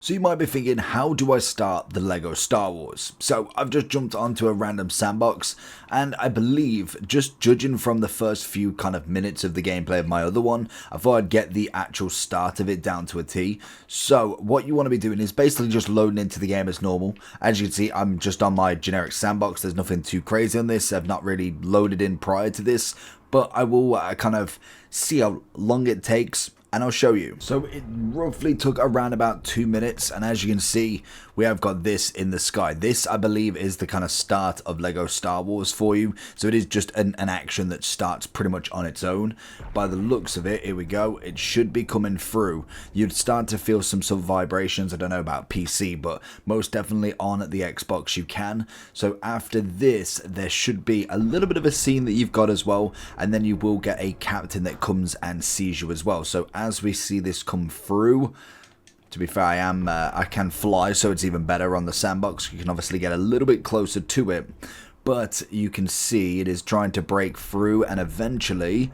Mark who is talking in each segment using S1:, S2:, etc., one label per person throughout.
S1: So you might be thinking, how do I start the LEGO Star Wars? So I've just jumped onto a random sandbox, and I believe, just judging from the first few kind of minutes of the gameplay of my other one, I thought I'd get the actual start of it down to a T. So what you want to be doing is basically just loading into the game as normal. As you can see, I'm just on my generic sandbox. There's nothing too crazy on this. I've not really loaded in prior to this, but I will kind of see how long it takes, and I'll show you. So it roughly took around about 2 minutes, and as you can see, we have got this in the sky. This, I believe, is the kind of start of LEGO Star Wars for you. So it is just an action that starts pretty much on its own. By the looks of it, here we go, it should be coming through. You'd start to feel some sort of vibrations. I don't know about PC, but most definitely on the Xbox you can. So after this, there should be a little bit of a scene that you've got as well, and then you will get a captain that comes and sees you as well. So as we see this come through, to be fair, I can fly, so it's even better on the sandbox. You can obviously get a little bit closer to it, but you can see it is trying to break through, and eventually,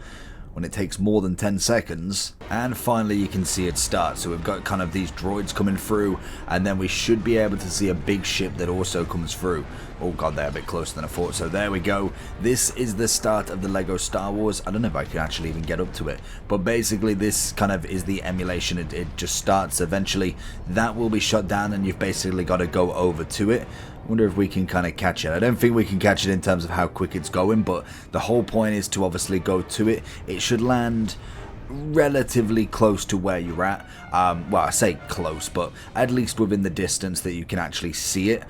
S1: when it takes more than 10 seconds, and finally you can see it start. So we've got kind of these droids coming through, and then we should be able to see a big ship that also comes through. Oh god, they're a bit closer than I thought. So there we go. This is the start of the LEGO Star Wars. I don't know if I can actually even get up to it, but basically this kind of is the emulation. It just starts. Eventually that will be shut down, and you've basically got to go over to it. Wonder if we can kind of catch it. I don't think we can catch it in terms of how quick it's going, but the whole point is to obviously go to it. It should land relatively close to where you're at. Well, I say close, but at least within the distance that you can actually see it.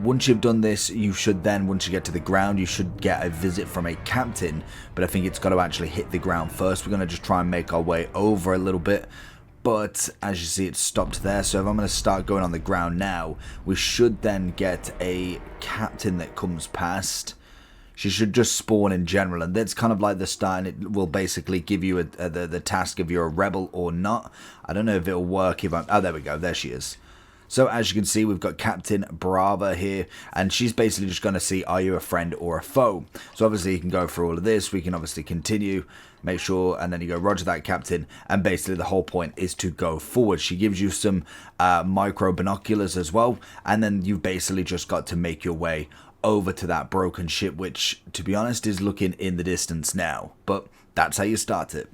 S1: Once you've done this, you should then, once you get to the ground, you should get a visit from a captain, but I think it's got to actually hit the ground first. We're going to just try and make our way over a little bit. But as you see, it's stopped there. So if I'm going to start going on the ground now, we should then get a captain that comes past. She should just spawn in general, and that's kind of like the start, and it will basically give you the task if you're a rebel or not. I don't know if it'll work if I'm... Oh, there we go. There she is. So as you can see, we've got Captain Brava here, and she's basically just going to see, are you a friend or a foe? So obviously you can go through all of this. We can obviously continue, make sure, and then you go, roger that, Captain. And basically the whole point is to go forward. She gives you some micro binoculars as well, and then you've basically just got to make your way over to that broken ship, which, to be honest, is looking in the distance now. But that's how you start it.